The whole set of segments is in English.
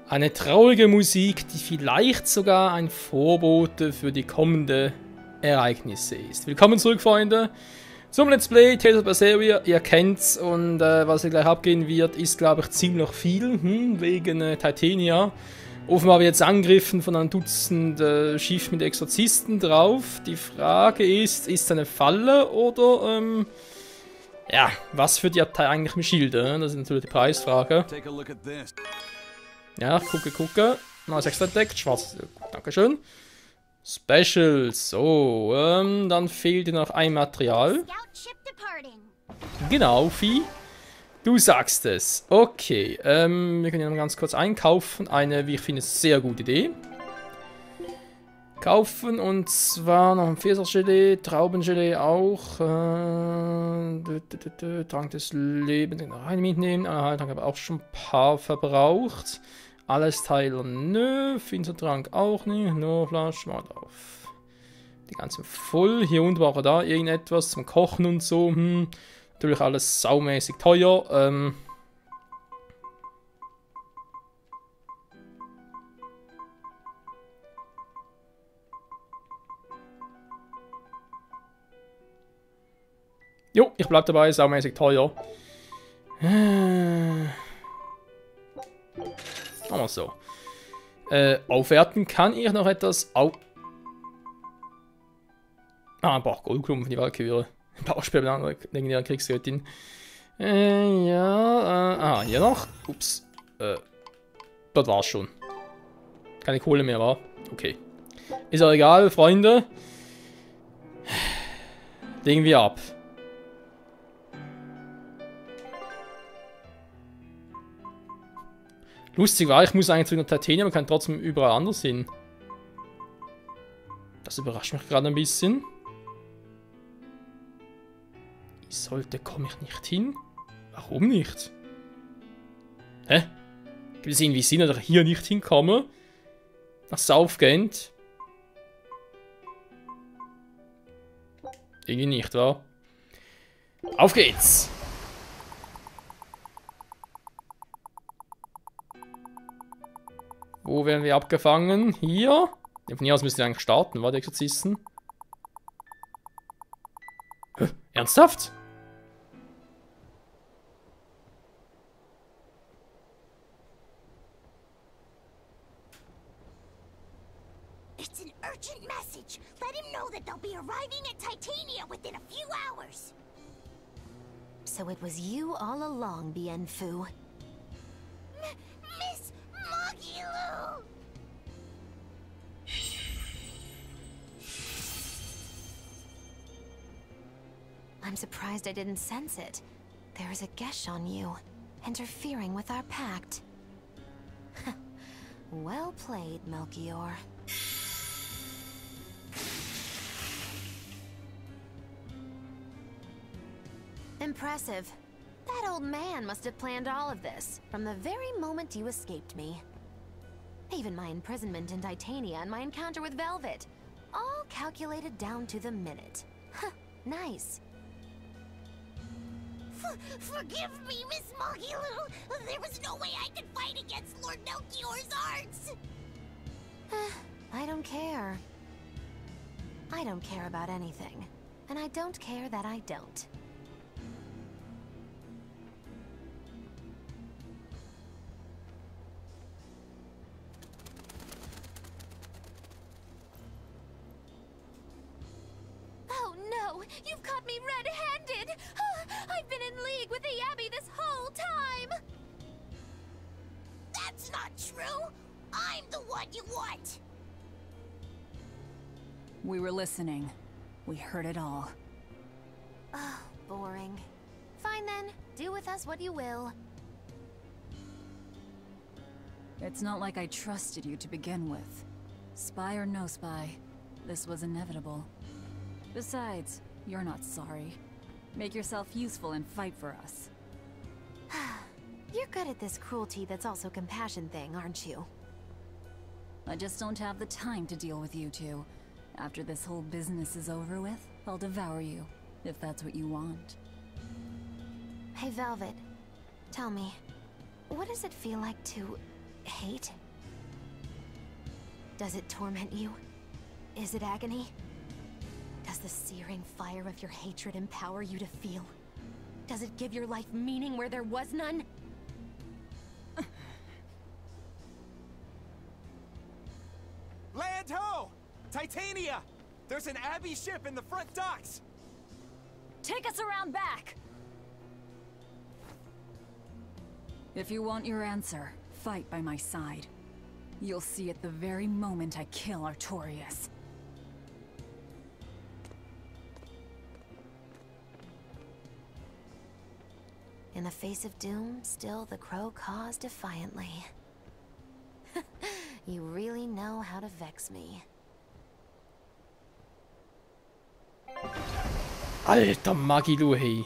Eine traurige Musik, die vielleicht sogar ein Vorbote für die kommenden Ereignisse ist. Willkommen zurück, Freunde, zum Let's Play Tales of Berseria. Ihr kennt's und was hier gleich abgehen wird, ist, glaube ich, ziemlich viel, wegen Titania. Offenbar wird jetzt angegriffen von einem Dutzend Schiff mit Exorzisten drauf. Die Frage ist es eine Falle oder, ja, was für die Abtei eigentlich mit Schilde? Das ist natürlich die Preisfrage. Ja, gucke. Neues extra entdeckt, schwarz, dankeschön. Special, so, dann fehlt noch ein Material. Genau, Vieh. Du sagst es. Okay, wir können ja noch ganz kurz einkaufen. Eine, wie ich finde, sehr gute Idee. Kaufen und zwar noch ein Pfirsichgelee, Traubengelee auch. Trank des Lebens, den rein mitnehmen. Dann habe ich aber auch schon ein paar verbraucht. Alles Teiler, nö. Finstertrank auch nicht. Nur Flaschen, mal drauf. Die ganzen voll. Hier unten war da irgendetwas zum Kochen und so. Natürlich alles saumäßig teuer. Jo, ich bleib dabei, saumäßig teuer. Machen wir so. Aufwerten kann ich noch etwas auf. Ein paar Goldklumpen, die Walküre. Ein paar Spiele mit anderen legendären Kriegsgöttin. Ja, hier noch. Ups. Dort war's schon. Keine Kohle mehr, war. Okay. Ist auch egal, Freunde. Legen wir ab. Lustig war, ich muss eigentlich zu einer Titania, man kann trotzdem überall anders hin. Das überrascht mich gerade ein bisschen. Komme ich nicht hin? Warum nicht? Hä? Gibt es irgendwie Sinn, dass ich hier nicht hinkomme? Nach Southgate? Irgendwie nicht, wa? Auf geht's! Wo werden wir abgefangen? Hier? Von hier aus müssen wir eigentlich starten, war die Exorzisten? Hä? Ernsthaft? It's an urgent message. Let him know that they'll be arriving at Titania within a few hours. So it was you all along, Bien Phu. Miss Magilu! I'm surprised I didn't sense it. There is a gesh on you, interfering with our pact. Well played, Melchior. Impressive. That old man must have planned all of this, from the very moment you escaped me. Even my imprisonment in Titania and my encounter with Velvet. All calculated down to the minute. Nice. Forgive me, Miss Magilu. There was no way I could fight against Lord Melchior's arts. I don't care. I don't care about anything. And I don't care that I don't. You've caught me red-handed! I've been in league with the Abbey this whole time! That's not true! I'm the one you want! We were listening. We heard it all. Oh, boring. Fine then, do with us what you will. It's not like I trusted you to begin with. Spy or no spy, this was inevitable. Besides, you're not sorry. Make yourself useful and fight for us. You're good at this cruelty that's also compassion thing, aren't you? I just don't have the time to deal with you two. After this whole business is over with, I'll devour you, if that's what you want. Hey, Velvet. Tell me, what does it feel like to Hate? Does it torment you? Is it agony? Does the searing fire of your hatred empower you to feel? Does it give your life meaning where there was none? Land ho! Titania! There's an Abbey ship in the front docks! Take us around back! If you want your answer, fight by my side. You'll see it the very moment I kill Artorias. In the face of doom, still the crow caws defiantly. You really know how to vex me. Alter Magilu, hey.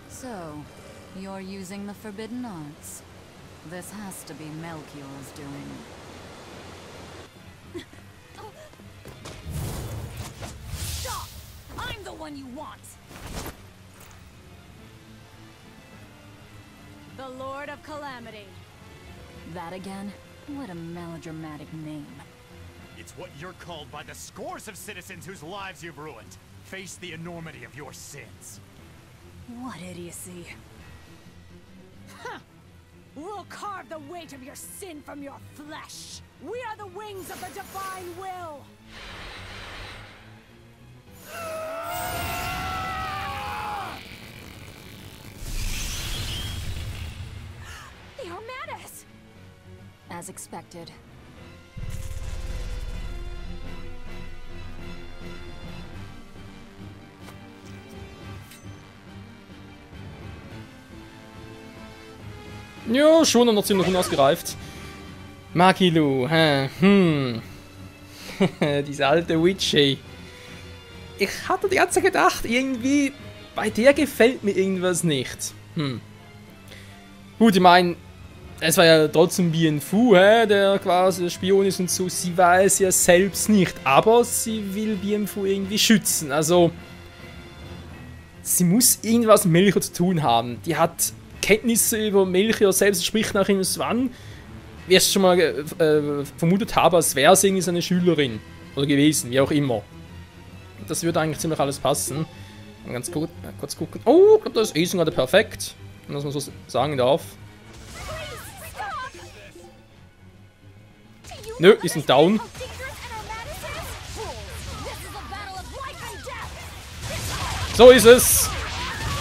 So, you're using the forbidden arts. This has to be Melchior's doing. Stop! I'm the one you want! The Lord of Calamity. That again? What a melodramatic name. It's what you're called by the scores of citizens whose lives you've ruined. Face the enormity of your sins. What idiocy. Huh. We'll carve the weight of your sin from your flesh. We are the wings of the divine will. They are mad at us! As expected. Ja, schon noch ziemlich unausgereift. Magilu, diese alte Witch, ey. Ich hatte die ganze Zeit gedacht, irgendwie, bei der gefällt mir irgendwas nicht. Gut, ich meine, es war ja trotzdem Bien Phu, der quasi Spion ist und so. Sie weiß ja selbst nicht, aber sie will Bien Phu irgendwie schützen. Also, sie muss irgendwas mit Melchior zu tun haben. Die hat Kenntnisse über Melchior selbst, spricht nach ihm Swan. Wie ich es schon mal vermutet habe, als wäre sie irgendwie seine Schülerin. Oder gewesen, wie auch immer. Das würde eigentlich ziemlich alles passen. Mal ganz kurz gucken. Oh, ich glaube, das ist gerade perfekt. Wenn man so sagen darf. Nö, die sind down. So ist es.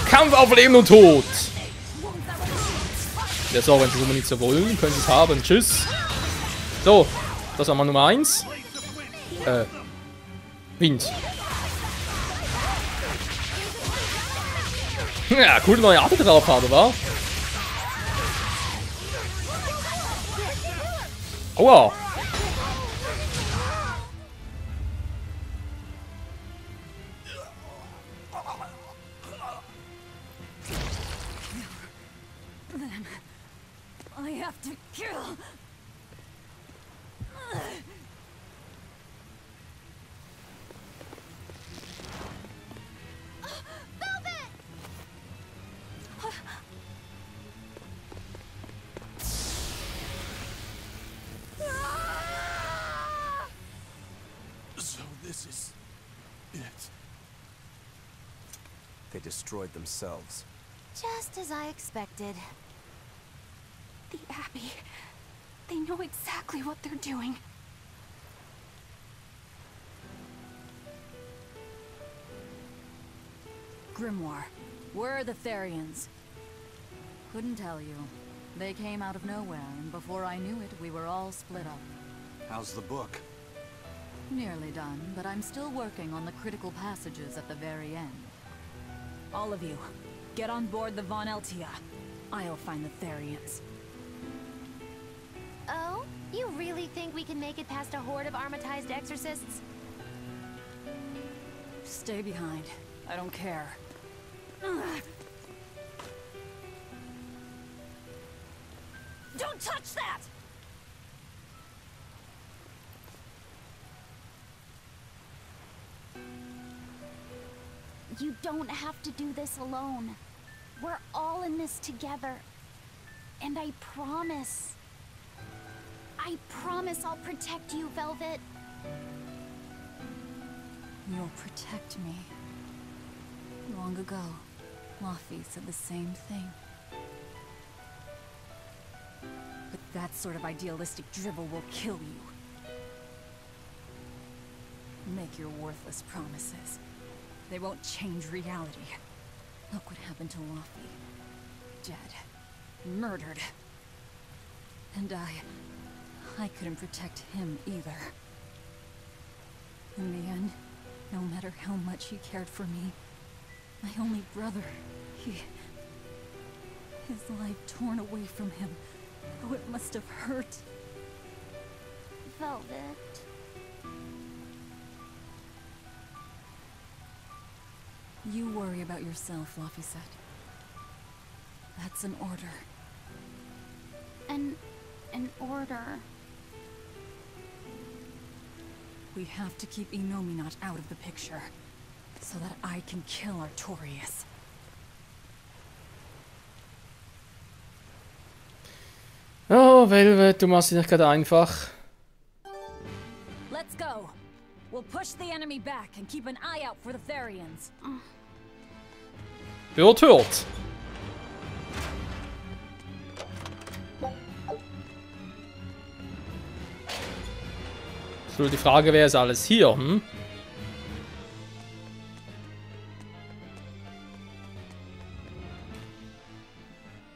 Kampf auf Leben und Tod. Ja, so, wenn sie es nicht so wollen, können sie es haben. Tschüss. So, das war mal Nummer 1. Wind. Ja, coole neue Art drauf habe, wa? Aua. I have to kill. So this is it. They destroyed themselves. Just as I expected. The Abbey. They know exactly what they're doing. Grimoire, where are the Therians? Couldn't tell you. They came out of nowhere, and before I knew it, we were all split up. How's the book? Nearly done, but I'm still working on the critical passages at the very end. All of you, get on board the Von Eltia. I'll find the Therians. Oh? You really think we can make it past a horde of armatized exorcists? Stay behind. I don't care. Don't touch that! You don't have to do this alone. We're all in this together. And I promise I'll protect you, Velvet. You'll protect me. Long ago, Laufey said the same thing. But that sort of idealistic drivel will kill you. Make your worthless promises. They won't change reality. Look what happened to Laufey. Dead. Murdered. And I couldn't protect him either. In the end, no matter how much he cared for me, my only brother, his life torn away from him. Oh, it must have hurt. Velvet. You worry about yourself, Laufey said. That's an order. An order. We have to keep Innominat out of the picture, so that I can kill Artorias. Oh, Velvet, du machst es nicht gerade einfach. Let's go. We'll push the enemy back and keep an eye out for the Therians. Hört, hört. So, die Frage, wer ist alles hier, hm?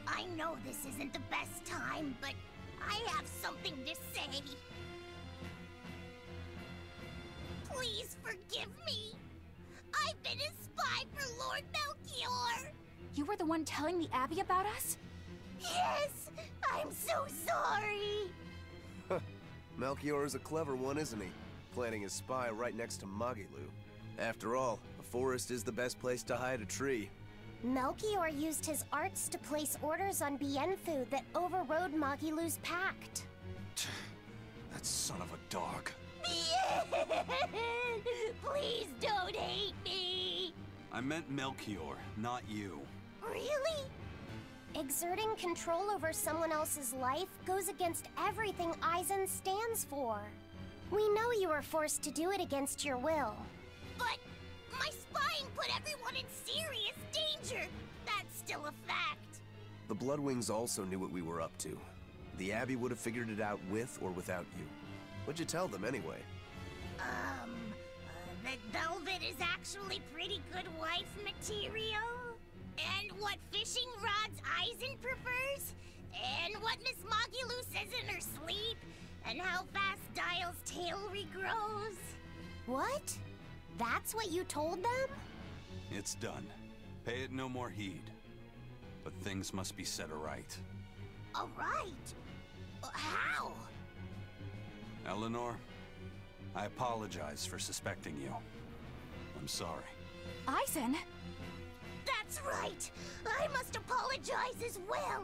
I know this isn't the best time, but I have something to say. Please forgive me. I've been a spy for Lord Melchior. You were the one telling the Abbey about us? Yes, I'm so sorry. Melchior is a clever one, isn't he? Planting his spy right next to Magilu. After all, a forest is the best place to hide a tree. Melchior used his arts to place orders on Bienfu that overrode Magilu's pact. That son of a dog. Please don't hate me. I meant Melchior, not you. Really? Exerting control over someone else's life goes against everything Aizen stands for. We know you were forced to do it against your will. But my spying put everyone in serious danger. That's still a fact. The Bloodwings also knew what we were up to. The Abbey would have figured it out with or without you. What'd you tell them anyway? That Velvet is actually pretty good wife material? And what fishing rods Aizen prefers? And what Miss Magilu says in her sleep? And how fast Dial's tail regrows? What? That's what you told them? It's done. Pay it no more heed. But things must be set aright. Alright. How? Eleanor, I apologize for suspecting you. I'm sorry. Aizen? That's right! I must apologize as well!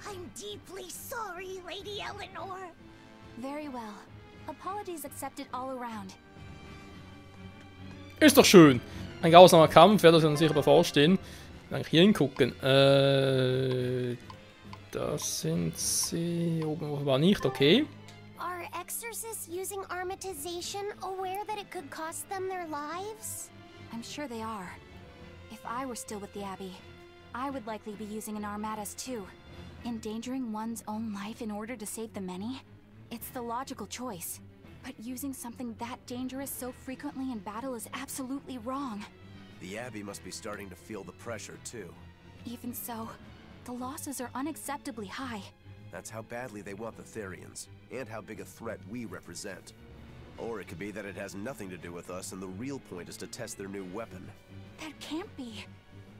I'm deeply sorry, Lady Eleanor! Very well. Apologies accepted all around. Ist doch schön. Ein grausamer Kampf, wird uns sicher bevorstehen. Dann hier hingucken. Das sind sie. Oben war nicht, okay. Are exorcists using armatization aware that it could cost them their lives? I'm sure they are. If I were still with the Abbey, I would likely be using an armatus too. Endangering one's own life in order to save the many? It's the logical choice. But using something that dangerous so frequently in battle is absolutely wrong. The Abbey must be starting to feel the pressure too. Even so, the losses are unacceptably high. That's how badly they want the Therians, and how big a threat we represent. Or it could be that it has nothing to do with us and the real point is to test their new weapon. That can't be.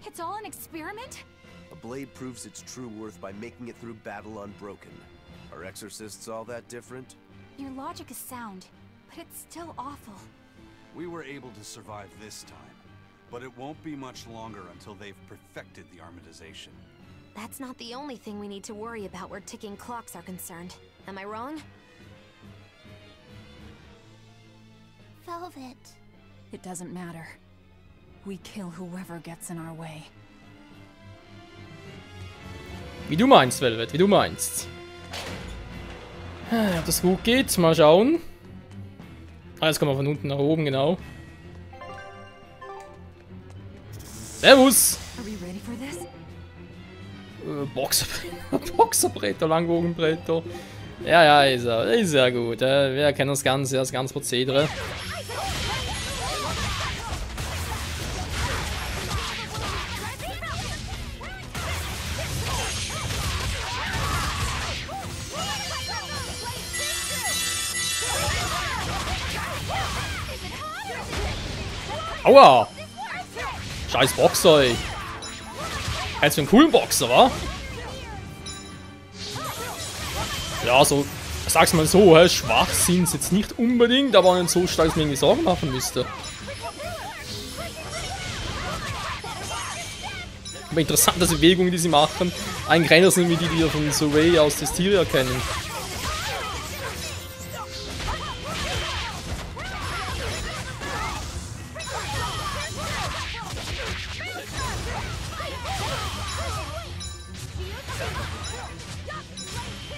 It's all an experiment? A blade proves its true worth by making it through battle unbroken. Are exorcists all that different? Your logic is sound, but it's still awful. We were able to survive this time, but it won't be much longer until they've perfected the armatization. That's not the only thing we need to worry about where ticking clocks are concerned. Am I wrong? Velvet. It doesn't matter. We kill whoever gets in our way. Wie du meinst, Velvet, wie du meinst. Ob das gut geht, mal schauen. Ah, jetzt kommen wir von unten nach oben, genau. Servus! Are we ready for this? Boxerbretter, Langbogenbretter. Ja, ist ja gut. Wir kennen das ganze Prozedere. Aua! Scheiß Boxer, ey. Hältst du einen coolen Boxer, wa? Ja, so, sag's mal so, schwach sind sie jetzt nicht unbedingt, aber nicht so stark, dass man irgendwie Sorgen machen müsste. Aber interessante Bewegungen, die sie machen. Eigentlich einer sind wie die wir von Survey aus Destiria kennen.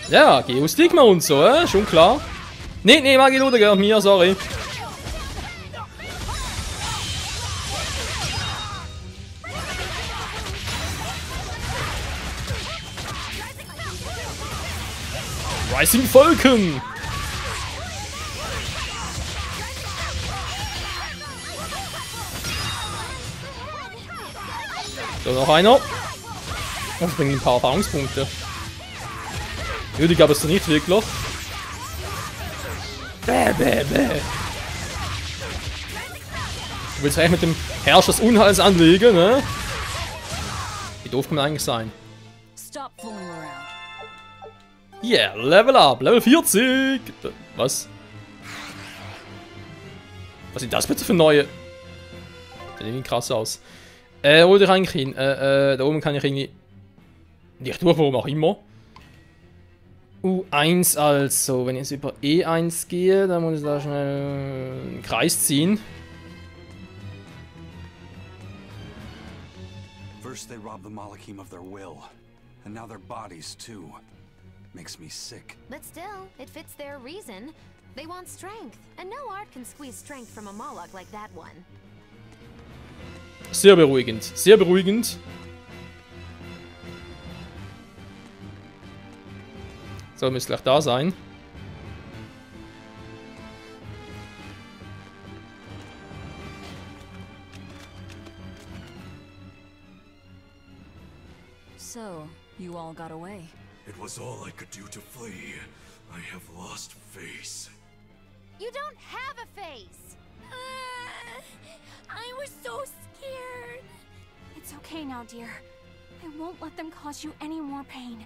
Ja, Geostigma und so, schon klar. Nee, Magilude gehört mir, sorry. Rising Falcon! So, noch einer. Das bringt ein paar Erfahrungspunkte. Die gab es da nicht wirklich. Bäh. Du willst eigentlich mit dem Herrscher des Unheils anlegen, ne? Wie doof kann man eigentlich sein? Yeah, Level up, Level 40! Was? Was sind das bitte für neue? Sieht irgendwie krass aus. Wo ich eigentlich hin? Da oben kann ich irgendwie nicht durch, warum auch immer. U1 also, wenn ich jetzt über E1 gehe, dann muss ich da schnell einen Kreis ziehen. First they robbed the Malachim of their will, and now their bodies too. Makes me sick. But still, it fits their reason. They want strength, and no art can squeeze strength from a Moloch like that one. Sehr beruhigend, sehr beruhigend. So, müsste gleich da sein. So, you all got away. It was all I could do to flee. I have lost face. You don't have a face! I was so scared. It's okay now, dear. I won't let them cause you any more pain.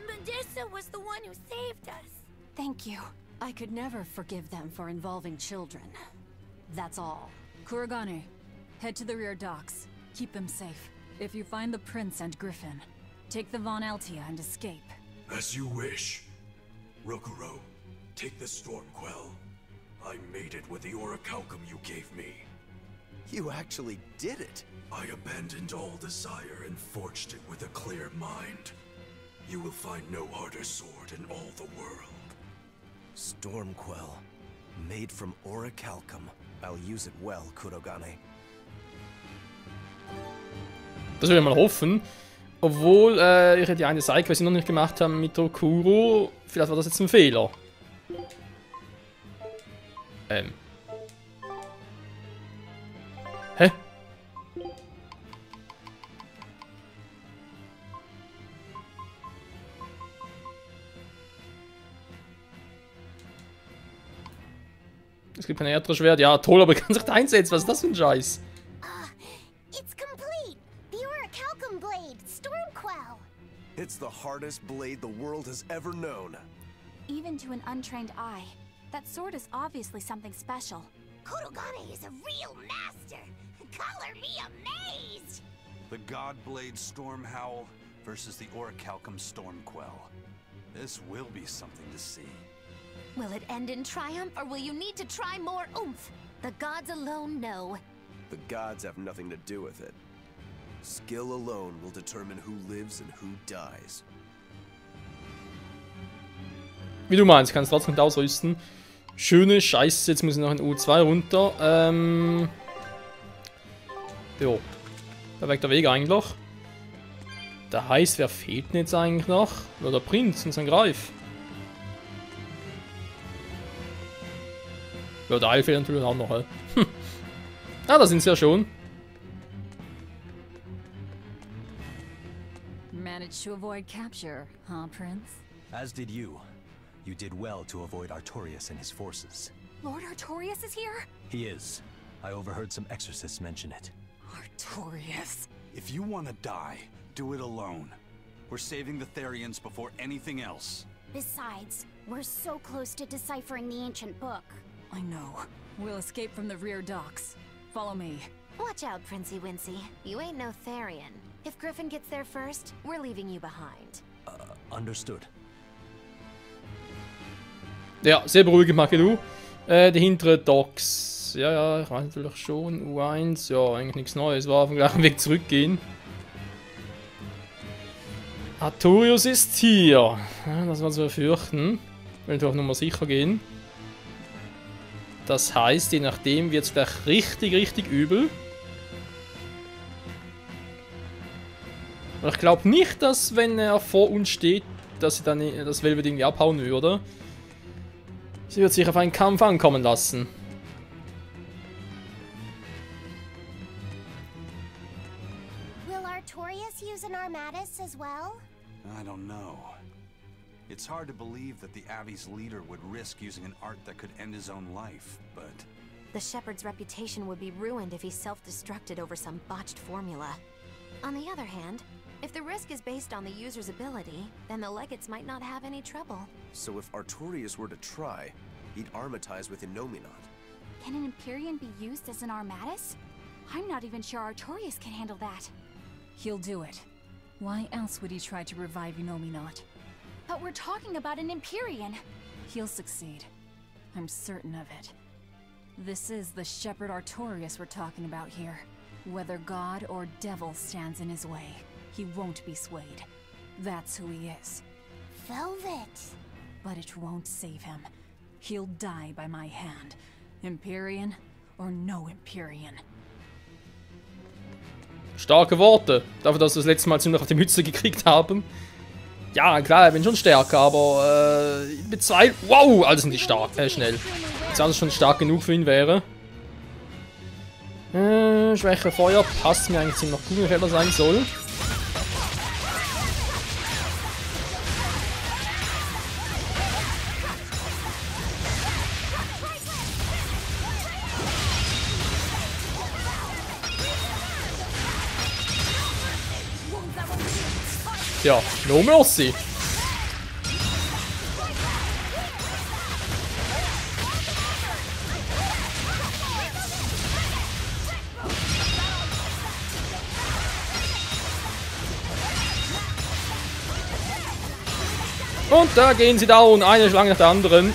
Medusa was the one who saved us. Thank you. I could never forgive them for involving children. That's all. Kuragane, head to the rear docks. Keep them safe. If you find the prince and Griffin, take the Von Altia and escape. As you wish. Rokuro, take the Stormquell. I made it with the orichalcum you gave me. You actually did it. I abandoned all desire and forged it with a clear mind. You will find no harder sword in all the world. Stormquell. Made from orichalcum. I'll use it well, Kurogane. Das will ich mal hoffen. Obwohl, ich die eine Sidequest noch nicht gemacht habe mit Rokuro. Vielleicht war das jetzt ein Fehler. Hä? Es gibt ein Erdschwert. Ja, toll, aber kann sich da einsetzen. Was ist das für ein Scheiß? It's complete. The orichalcum blade, Stormquell. It's the hardest blade the world has ever known. Even to an untrained eye, that sword is obviously something special. Kurogane is a real master. Color me amazed. The Godblade Stormhowl versus the Orichalcum Stormquell. This will be something to see. Will it end in triumph, or will you need to try more oomph? The gods alone know. The gods have nothing to do with it. Skill alone will determine who lives and who dies. Wie du meinst, kannst trotzdem ausrüsten. Schöne Scheiße, jetzt muss ich noch in U2 runter. Jo. Perfekter Weg eigentlich. Der heißt, wer fehlt denn jetzt eigentlich noch? Oder der Prinz und sein Greif. Ja, der Eil fehlt natürlich auch noch. Ah, da sind sie ja schon. Managed to avoid capture, huh, Prince? As did you. You did well to avoid Artorias and his forces. Lord Artorias is here? He is. I overheard some exorcists mention it. Artorias. If you want to die, do it alone. We're saving the Therians before anything else. Besides, we're so close to deciphering the ancient book. I know. We'll escape from the rear docks. Follow me. Watch out, Princey Wincy. You ain't no Therian. If Griffin gets there first, we're leaving you behind. Understood. Ja, sehr beruhigend, Makilu. Die hinteren Docks. Ja, ja, ich weiß natürlich schon. U1, ja, eigentlich nichts Neues. War auf dem gleichen Weg zurückgehen. Artorius ist hier. Ja, das war zu befürchten. Ich will natürlich auf Nummer sicher gehen. Das heißt, je nachdem wird es gleich richtig übel. Aber ich glaube nicht, dass, wenn er vor uns steht, dass sie dann das Velvet irgendwie abhauen will, oder? Sie wird sich auf einen Kampf ankommen lassen. Will Artorias use an Armatus as well? I don't know. It's hard to believe that the Abbey's leader would risk using an art that could end his own life, but... The Shepherd's reputation would be ruined if he self-destructed over some botched formula. On the other hand, if the risk is based on the user's ability, then the legates might not have any trouble. So if Artorias were to try, he'd armatize with Innominat. Can an Empyrean be used as an Armatus? I'm not even sure Artorias can handle that. He'll do it. Why else would he try to revive Innominat? But we're talking about an Empyrean. He'll succeed. I'm certain of it. This is the Shepherd Artorias we're talking about here. Whether God or devil stands in his way, he won't be swayed. That's who he is. Velvet. But it won't save him. He'll die by my hand. Empyrean or no Empyrean. Starke Worte. Dafür, dass wir das letzte Mal ziemlich auf die Mütze gekriegt haben. Ja, klar, ich bin schon stärker, aber ich bezweifle... Wow, also sind die stark, schnell. Jetzt alles schon stark genug für ihn wäre. Schwäche Feuer passt mir eigentlich ziemlich gut, wie er sein soll. Ja, no mercy. Und da gehen sie down, eine Schlange nach der anderen.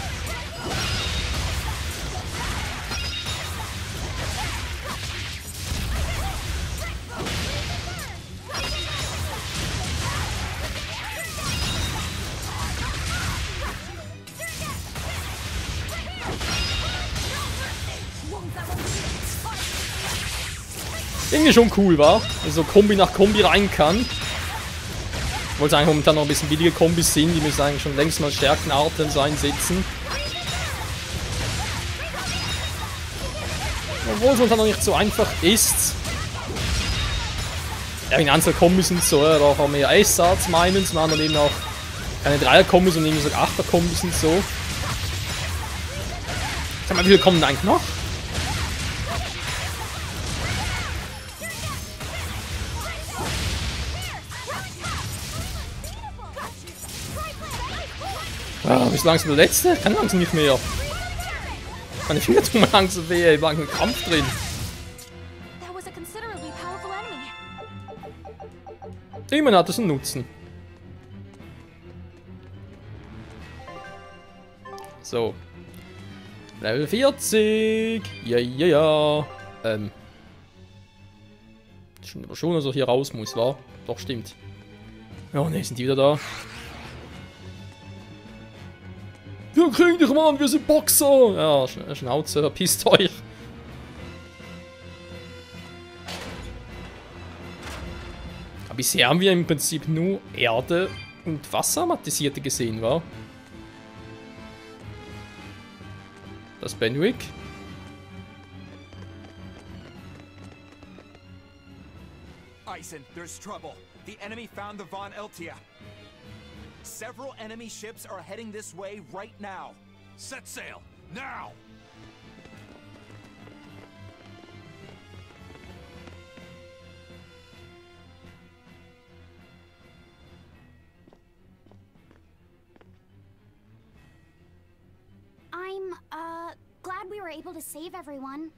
Irgendwie schon cool, war, wenn so Kombi nach Kombi rein kann. Obwohl es eigentlich momentan noch ein bisschen billige Kombis sind, die müssen eigentlich schon längst mal Stärkenarten so einsetzen. Obwohl es momentan noch nicht so einfach ist. Ja, in Einzelkombis sind so, da haben wir ja S-Arts meinen, zum anderen eben auch keine Dreier-Kombis und irgendwie so 8er-Kombis und so. Sag mal, wie viele kommen eigentlich noch? Ah, bis langsam der letzte? Kann langsam nicht mehr. Meine Finger tun mir langsam weh, ich war im Kampf drin. Immerhin hat es einen Nutzen. So. Level 40. Ja. Stimmt aber schon, dass er hier raus muss, wa? Doch, stimmt. Ja, ne, sind die wieder da. Wir kriegen dich, Mann, wir sind Boxer! Ja, Schnauze, verpisst euch. Aber bisher haben wir im Prinzip nur Erde und Wassermatisierte gesehen, wa? Das Benwick. Eisen, there's trouble. The enemy found the Von Eltia. Several enemy ships are heading this way right now. Set sail, now! I'm, glad we were able to save everyone.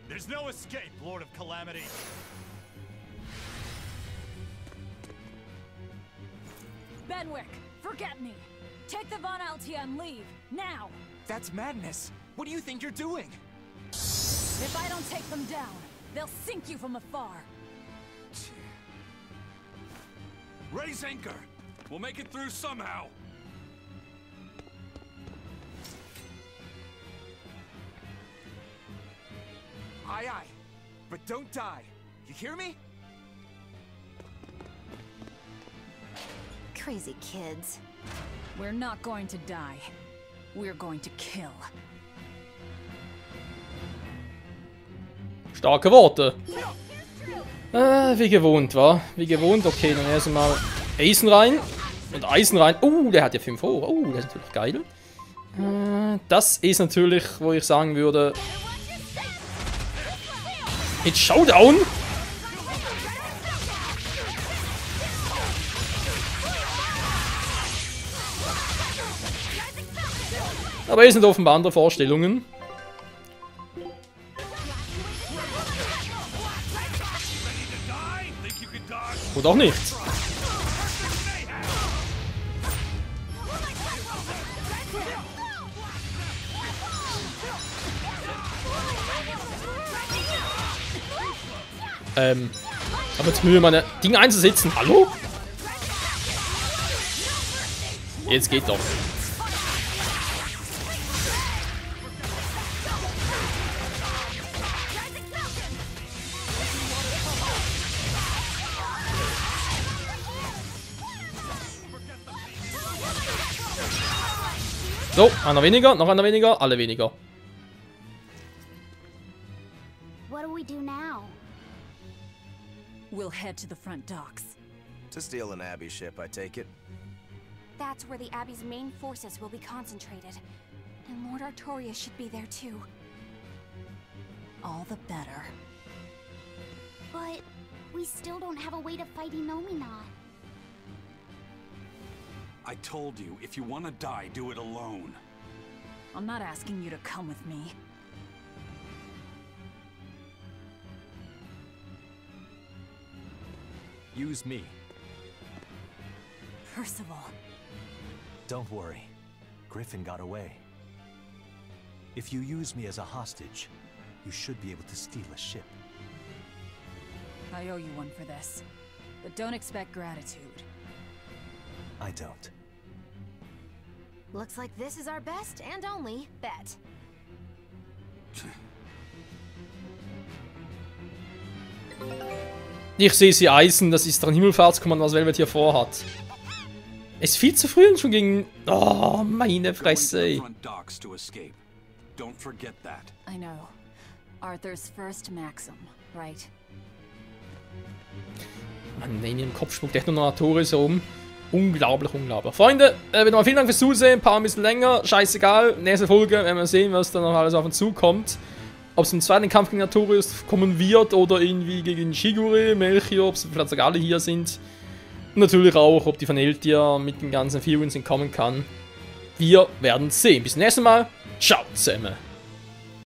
There's no escape, Lord of Calamity. Benwick, forget me. Take the Von Eltia and leave, now! That's madness. What do you think you're doing? If I don't take them down, they'll sink you from afar. Raise anchor! We'll make it through somehow! Aye, aye. But don't die. You hear me? Crazy kids. We're not going to die. We're going to kill. Starke Worte. Wie gewohnt, wa? Wie gewohnt. Okay, dann erstmal Eisen rein. Und Eisen rein. Der hat ja 5 hoch. Das ist natürlich geil. Das ist natürlich, wo ich sagen würde... Jetzt Showdown! Aber es sind offenbar andere Vorstellungen. Oder auch nicht. Aber jetzt Mühe, meine Dinge einzusetzen. Hallo? Jetzt geht doch. So, einer weniger, noch einer weniger, alle weniger. What do we do now? We'll head to the front docks. To steal an Abbey ship, I take it? That's where the Abbey's main forces will be concentrated. And Lord Artorias should be there too. All the better. But we still don't have a way to fight Inomina. I told you, if you want to die, do it alone. I'm not asking you to come with me. Use me. Percival. Don't worry. Griffin got away. If you use me as a hostage, you should be able to steal a ship. I owe you one for this. But don't expect gratitude. I don't. Looks like this is our best and only bet. Ich sehe sie Eisen, das ist dran Himmelfahrtskommando, was Velvet hier vorhat. Es ist viel zu früh schon gegen... Oh, meine Fresse, ey. I know. Arthur's first maxim, right? Mann, in ihrem Kopf spuckt echt nur noch Artorias herum. Unglaublich, unglaublich. Freunde, wieder mal vielen Dank fürs Zusehen. Ein paar ein bisschen länger. Scheißegal. Nächste Folge werden wir sehen, was da noch alles auf uns zukommt. Ob es im zweiten Kampf gegen Artorias kommen wird oder irgendwie gegen Shigure, Melchior, ob es vielleicht sogar alle hier sind. Und natürlich auch, ob die Von Eltia mit den ganzen Figurines kommen kann. Wir werden sehen. Bis zum nächsten Mal. Ciao zusammen.